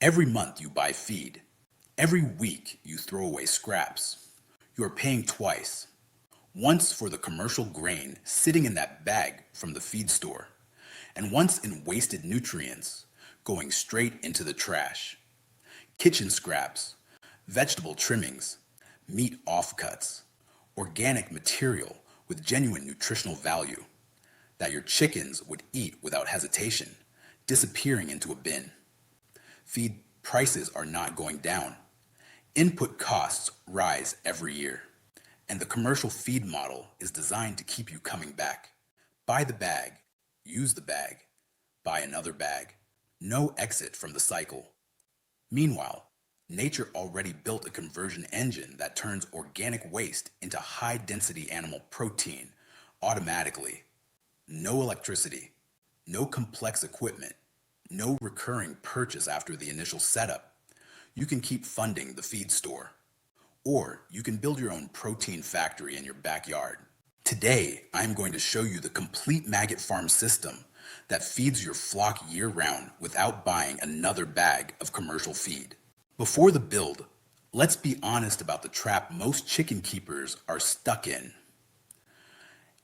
Every month you buy feed. Every week you throw away scraps. You are paying twice. Once for the commercial grain sitting in that bag from the feed store, and once in wasted nutrients going straight into the trash. Kitchen scraps, vegetable trimmings, meat offcuts, organic material with genuine nutritional value that your chickens would eat without hesitation, disappearing into a bin. Feed prices are not going down. Input costs rise every year, and the commercial feed model is designed to keep you coming back. Buy the bag, use the bag, buy another bag. No exit from the cycle. Meanwhile, nature already built a conversion engine that turns organic waste into high-density animal protein automatically. No electricity, no complex equipment, no recurring purchase after the initial setup. You can keep funding the feed store. Or you can build your own protein factory in your backyard. Today, I'm going to show you the complete maggot farm system that feeds your flock year-round without buying another bag of commercial feed. Before the build, let's be honest about the trap most chicken keepers are stuck in.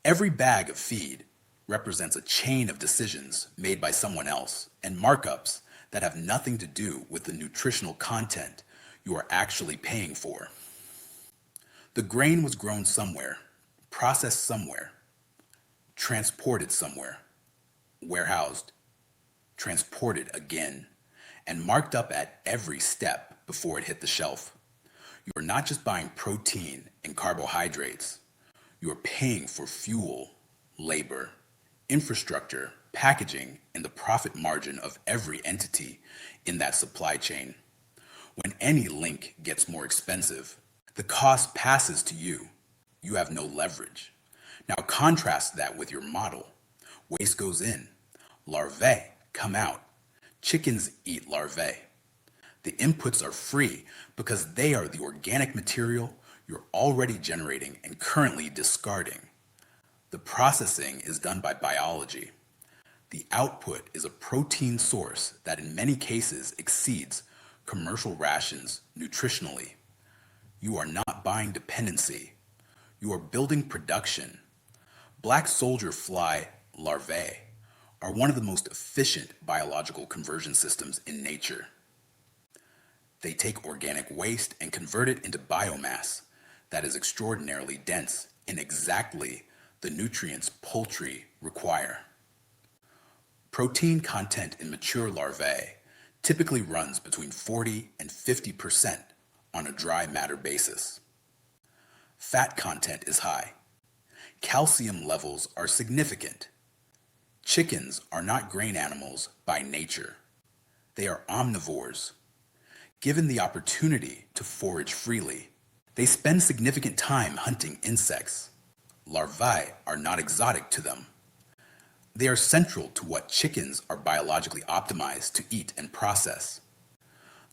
Every bag of feed represents a chain of decisions made by someone else and markups that have nothing to do with the nutritional content you are actually paying for. The grain was grown somewhere, processed somewhere, transported somewhere, warehoused, transported again, and marked up at every step before it hit the shelf. You are not just buying protein and carbohydrates. You are paying for fuel, labor, infrastructure, packaging, and the profit margin of every entity in that supply chain. When any link gets more expensive, the cost passes to you. You have no leverage. Now contrast that with your model. Waste goes in. Larvae come out. Chickens eat larvae. The inputs are free because they are the organic material you're already generating and currently discarding. The processing is done by biology. The output is a protein source that in many cases exceeds commercial rations nutritionally. You are not buying dependency. You are building production. Black soldier fly larvae are one of the most efficient biological conversion systems in nature. They take organic waste and convert it into biomass that is extraordinarily dense in exactly the nutrients poultry require. Protein content in mature larvae typically runs between 40 and 50% on a dry matter basis. Fat content is high. Calcium levels are significant. Chickens are not grain animals by nature. They are omnivores. Given the opportunity to forage freely, they spend significant time hunting insects. Larvae are not exotic to them. They are central to what chickens are biologically optimized to eat and process.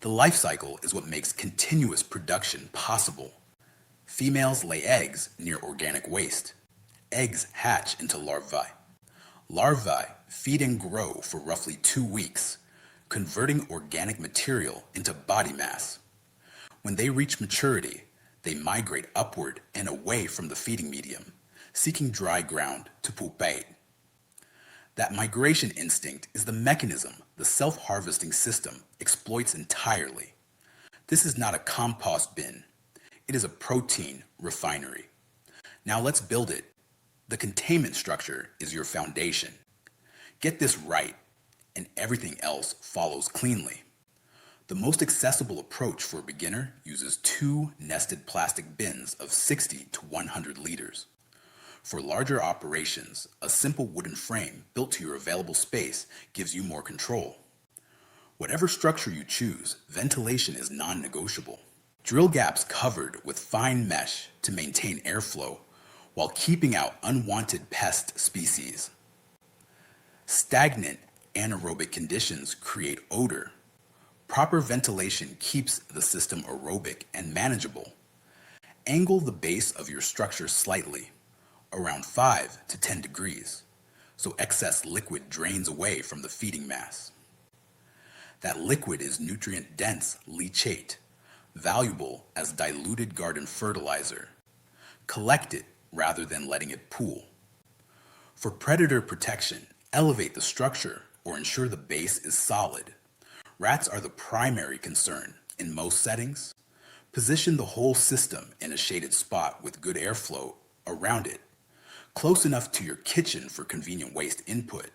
The life cycle is what makes continuous production possible. Females lay eggs near organic waste. Eggs hatch into larvae. Larvae feed and grow for roughly 2 weeks, converting organic material into body mass. When they reach maturity, they migrate upward and away from the feeding medium, seeking dry ground to pupate. That migration instinct is the mechanism the self-harvesting system exploits entirely. This is not a compost bin. It is a protein refinery. Now let's build it. The containment structure is your foundation. Get this right, and everything else follows cleanly. The most accessible approach for a beginner uses 2 nested plastic bins of 60 to 100 liters. For larger operations, a simple wooden frame built to your available space gives you more control. Whatever structure you choose, ventilation is non-negotiable. Drill gaps covered with fine mesh to maintain airflow while keeping out unwanted pest species. Stagnant anaerobic conditions create odor. Proper ventilation keeps the system aerobic and manageable. Angle the base of your structure slightly, around 5 to 10 degrees, so excess liquid drains away from the feeding mass. That liquid is nutrient-dense leachate, valuable as diluted garden fertilizer. Collect it rather than letting it pool. For predator protection, elevate the structure or ensure the base is solid. Rats are the primary concern in most settings. Position the whole system in a shaded spot with good airflow around it, close enough to your kitchen for convenient waste input,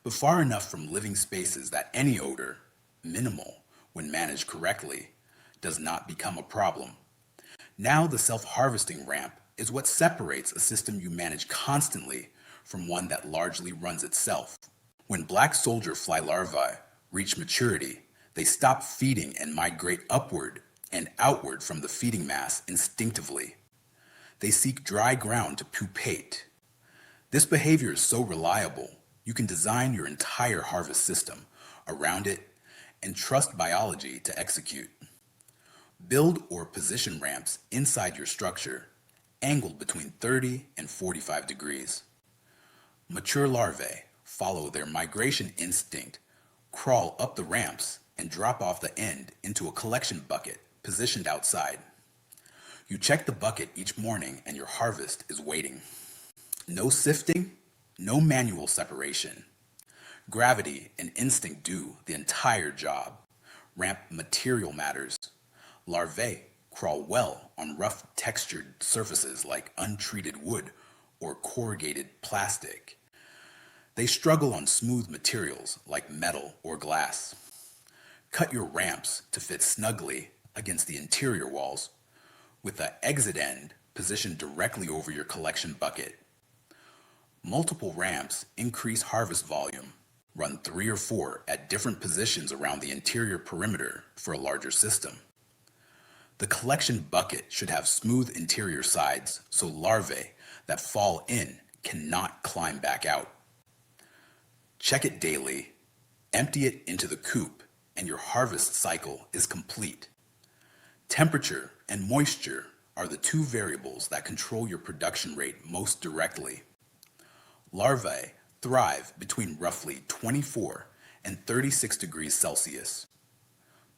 but far enough from living spaces that any odor, minimal when managed correctly, does not become a problem. Now the self-harvesting ramp is what separates a system you manage constantly from one that largely runs itself. When black soldier fly larvae reach maturity, they stop feeding and migrate upward and outward from the feeding mass instinctively. They seek dry ground to pupate. This behavior is so reliable, you can design your entire harvest system around it and trust biology to execute. Build or position ramps inside your structure, angled between 30 and 45 degrees. Mature larvae follow their migration instinct, crawl up the ramps, and drop off the end into a collection bucket positioned outside. You check the bucket each morning and your harvest is waiting. No sifting, no manual separation. Gravity and instinct do the entire job. Ramp material matters. Larvae crawl well on rough textured surfaces like untreated wood or corrugated plastic. They struggle on smooth materials like metal or glass. Cut your ramps to fit snugly against the interior walls, with the exit end positioned directly over your collection bucket. Multiple ramps increase harvest volume. Run 3 or 4 at different positions around the interior perimeter for a larger system. The collection bucket should have smooth interior sides so larvae that fall in cannot climb back out. Check it daily, empty it into the coop, and your harvest cycle is complete. Temperature and moisture are the 2 variables that control your production rate most directly. Larvae thrive between roughly 24 and 36 degrees Celsius.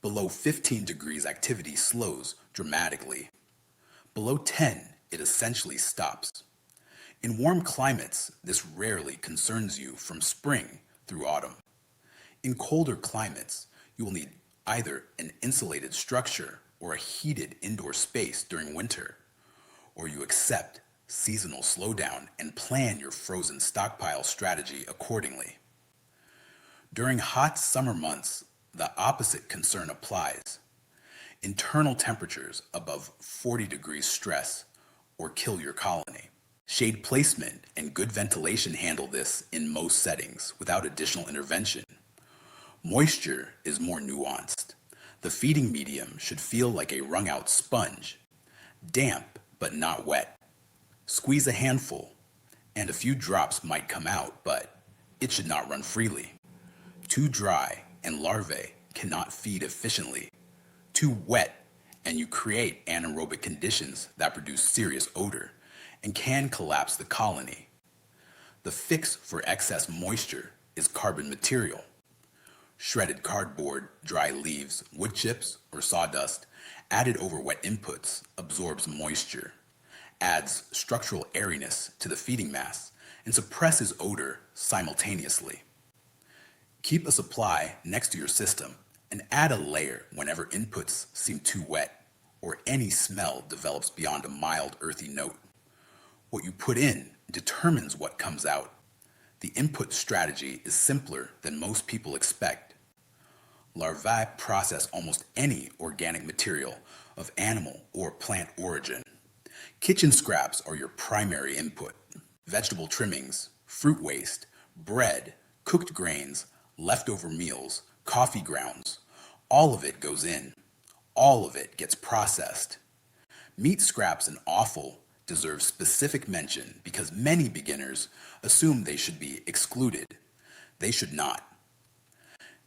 Below 15 degrees activity slows dramatically. Below 10, it essentially stops. In warm climates, this rarely concerns you from spring through autumn. In colder climates, you will need either an insulated structure or a heated indoor space during winter, or you accept seasonal slowdown and plan your frozen stockpile strategy accordingly. During hot summer months, the opposite concern applies. Internal temperatures above 40 degrees stress or kill your colony. Shade placement and good ventilation handle this in most settings without additional intervention. Moisture is more nuanced. The feeding medium should feel like a wrung-out sponge, damp but not wet. Squeeze a handful, and a few drops might come out, but it should not run freely. Too dry, and larvae cannot feed efficiently. Too wet, and you create anaerobic conditions that produce serious odor and can collapse the colony. The fix for excess moisture is carbon material. Shredded cardboard, dry leaves, wood chips, or sawdust added over wet inputs absorbs moisture, adds structural airiness to the feeding mass, and suppresses odor simultaneously. Keep a supply next to your system and add a layer whenever inputs seem too wet or any smell develops beyond a mild earthy note. What you put in determines what comes out. The input strategy is simpler than most people expect. Larvae process almost any organic material of animal or plant origin. Kitchen scraps are your primary input. Vegetable trimmings, fruit waste, bread, cooked grains, leftover meals, coffee grounds, all of it goes in. All of it gets processed. Meat scraps and offal deserve specific mention because many beginners assume they should be excluded. They should not.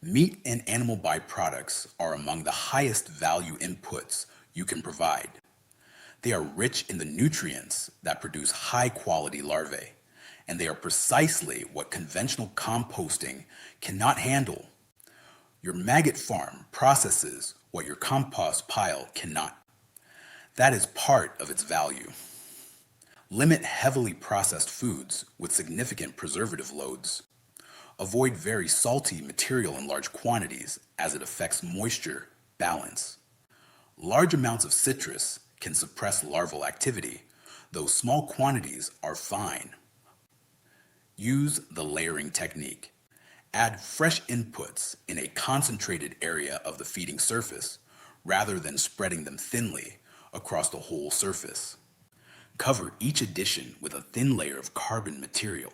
Meat and animal byproducts are among the highest value inputs you can provide. They are rich in the nutrients that produce high-quality larvae, and they are precisely what conventional composting cannot handle. Your maggot farm processes what your compost pile cannot. That is part of its value. Limit heavily processed foods with significant preservative loads. Avoid very salty material in large quantities as it affects moisture balance. Large amounts of citrus can suppress larval activity, though small quantities are fine. Use the layering technique. Add fresh inputs in a concentrated area of the feeding surface rather than spreading them thinly across the whole surface. Cover each addition with a thin layer of carbon material.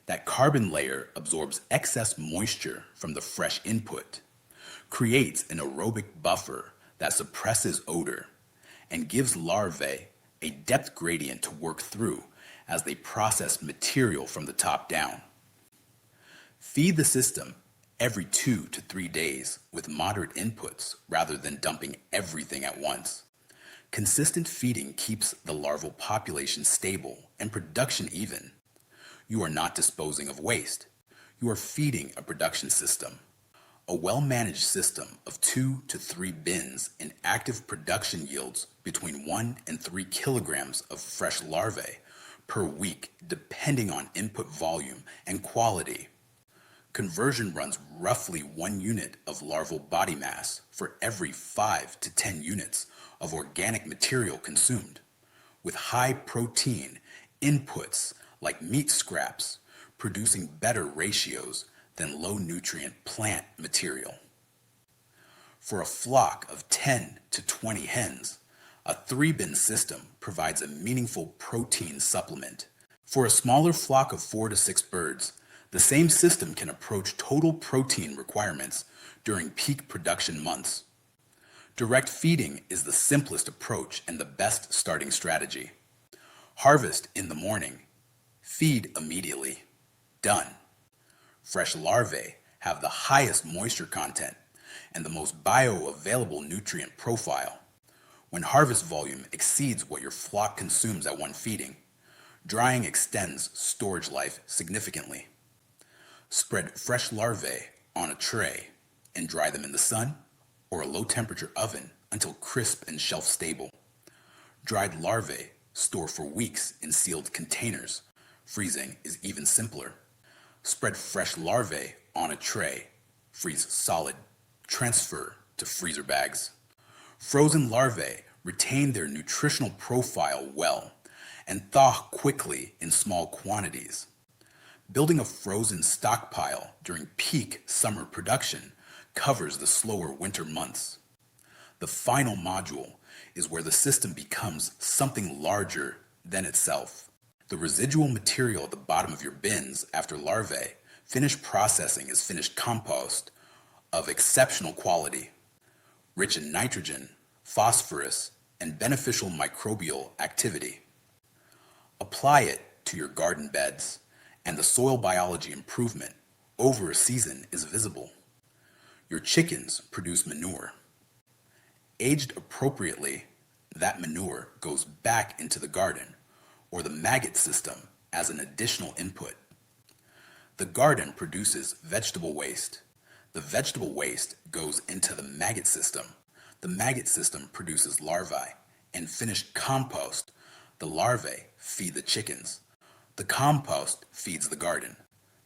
That carbon layer absorbs excess moisture from the fresh input, creates an aerobic buffer that suppresses odor, and gives larvae a depth gradient to work through as they process material from the top down. Feed the system every 2 to 3 days with moderate inputs rather than dumping everything at once. Consistent feeding keeps the larval population stable and production even. You are not disposing of waste. You are feeding a production system. A well-managed system of 2 to 3 bins in active production yields between 1 and 3 kilograms of fresh larvae per week, depending on input volume and quality. Conversion runs roughly 1 unit of larval body mass for every 5 to 10 units of organic material consumed, with high protein inputs like meat scraps producing better ratios than low nutrient plant material. For a flock of 10 to 20 hens, a 3-bin system provides a meaningful protein supplement. For a smaller flock of 4 to 6 birds, the same system can approach total protein requirements during peak production months. Direct feeding is the simplest approach and the best starting strategy. Harvest in the morning. Feed immediately. Done. Fresh larvae have the highest moisture content and the most bioavailable nutrient profile. When harvest volume exceeds what your flock consumes at one feeding, drying extends storage life significantly. Spread fresh larvae on a tray and dry them in the sun or a low-temperature oven until crisp and shelf-stable. Dried larvae store for weeks in sealed containers. Freezing is even simpler. Spread fresh larvae on a tray. Freeze solid. Transfer to freezer bags. Frozen larvae retain their nutritional profile well and thaw quickly in small quantities. Building a frozen stockpile during peak summer production covers the slower winter months. The final module is where the system becomes something larger than itself. The residual material at the bottom of your bins after larvae finish processing is finished compost of exceptional quality, rich in nitrogen, phosphorus, and beneficial microbial activity. Apply it to your garden beds, and the soil biology improvement over a season is visible. Your chickens produce manure. Aged appropriately, that manure goes back into the garden or the maggot system as an additional input. The garden produces vegetable waste. The vegetable waste goes into the maggot system. The maggot system produces larvae and finished compost. The larvae feed the chickens. The compost feeds the garden.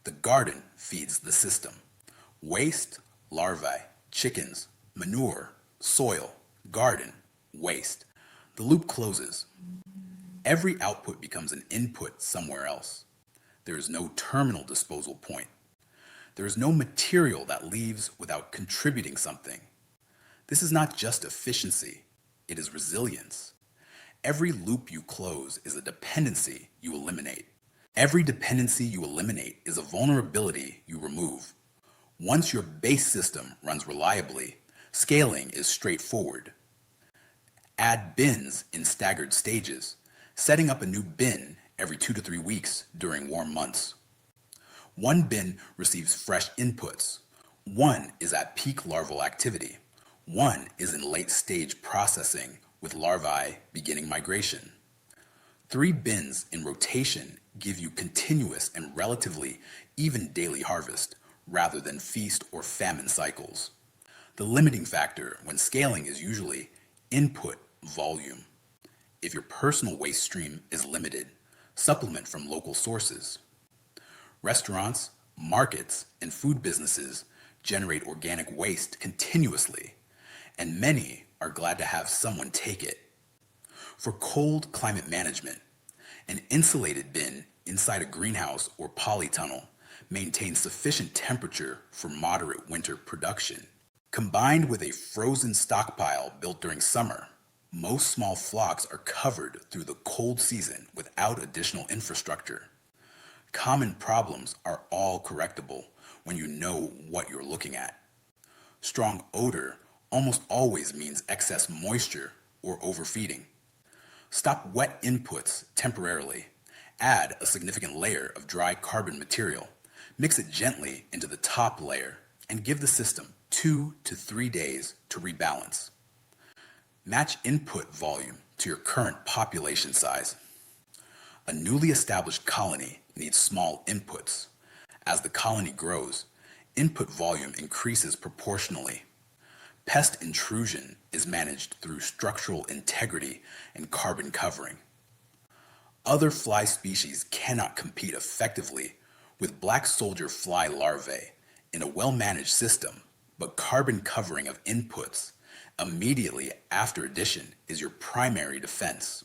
The garden feeds the system. Waste, larvae, chickens, manure, soil, garden, waste. The loop closes. Every output becomes an input somewhere else. There is no terminal disposal point. There is no material that leaves without contributing something. This is not just efficiency, it is resilience. Every loop you close is a dependency you eliminate. Every dependency you eliminate is a vulnerability you remove. Once your base system runs reliably, scaling is straightforward. Add bins in staggered stages, setting up a new bin every 2 to 3 weeks during warm months. One bin receives fresh inputs. One is at peak larval activity. One is in late stage processing with larvae beginning migration. 3 bins in rotation give you continuous and relatively even daily harvest rather than feast or famine cycles. The limiting factor when scaling is usually input volume. If your personal waste stream is limited, supplement from local sources. Restaurants, markets, and food businesses generate organic waste continuously, and many are glad to have someone take it. For cold climate management, an insulated bin inside a greenhouse or polytunnel maintains sufficient temperature for moderate winter production. Combined with a frozen stockpile built during summer, most small flocks are covered through the cold season without additional infrastructure. Common problems are all correctable when you know what you're looking at. Strong odor almost always means excess moisture or overfeeding. Stop wet inputs temporarily. Add a significant layer of dry carbon material. Mix it gently into the top layer and give the system 2 to 3 days to rebalance. Match input volume to your current population size. A newly established colony needs small inputs. As the colony grows, input volume increases proportionally. Pest intrusion is managed through structural integrity and carbon covering. Other fly species cannot compete effectively with black soldier fly larvae in a well-managed system, but carbon covering of inputs immediately after addition is your primary defense.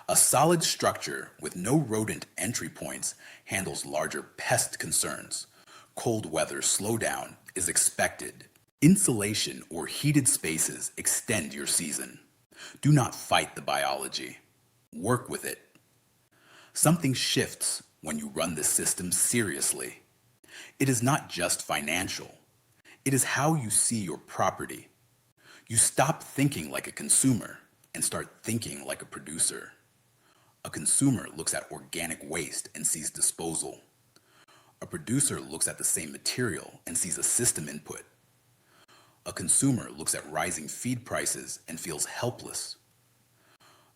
A solid structure with no rodent entry points handles larger pest concerns. Cold weather slowdown is expected. Insulation or heated spaces extend your season. Do not fight the biology. Work with it. Something shifts when you run this system seriously. It is not just financial. It is how you see your property. You stop thinking like a consumer and start thinking like a producer. A consumer looks at organic waste and sees disposal. A producer looks at the same material and sees a system input. A consumer looks at rising feed prices and feels helpless.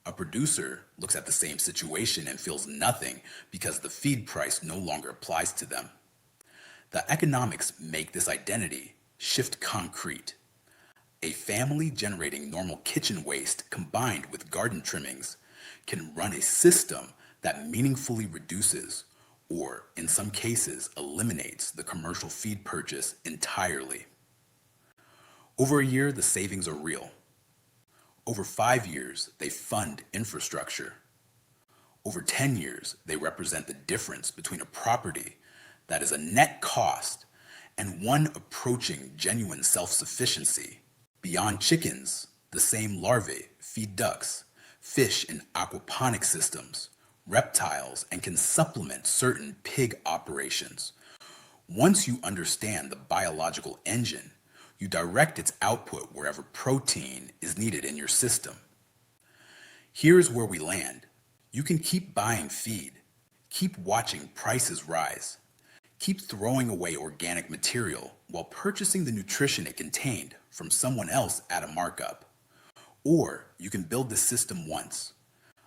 A producer looks at the same situation and feels nothing because the feed price no longer applies to them. The economics make this identity shift concrete. A family generating normal kitchen waste combined with garden trimmings can run a system that meaningfully reduces, or in some cases eliminates, the commercial feed purchase entirely. Over a year, the savings are real. Over 5 years, they fund infrastructure. Over 10 years, they represent the difference between a property that is a net cost and one approaching genuine self-sufficiency. Beyond chickens, the same larvae feed ducks, fish in aquaponic systems, reptiles, and can supplement certain pig operations. Once you understand the biological engine, you direct its output wherever protein is needed in your system. Here's where we land. You can keep buying feed, keep watching prices rise, keep throwing away organic material while purchasing the nutrition it contained from someone else at a markup. Or you can build the system once.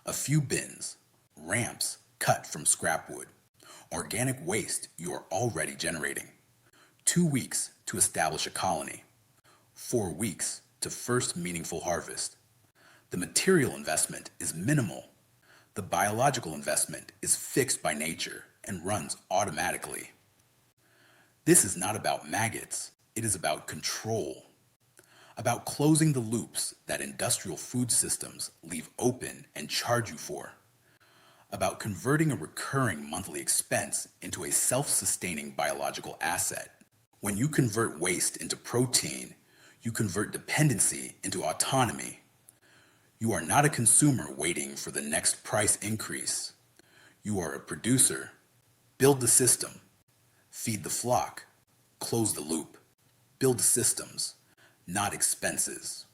A few bins, ramps cut from scrap wood, organic waste you are already generating. 2 weeks to establish a colony. 4 weeks to first meaningful harvest. The material investment is minimal. The biological investment is fixed by nature and runs automatically. This is not about maggots. It is about control. About closing the loops that industrial food systems leave open and charge you for. About converting a recurring monthly expense into a self-sustaining biological asset. When you convert waste into protein, you convert dependency into autonomy. You are not a consumer waiting for the next price increase. You are a producer. Build the system. Feed the flock. Close the loop. Build systems, not expenses.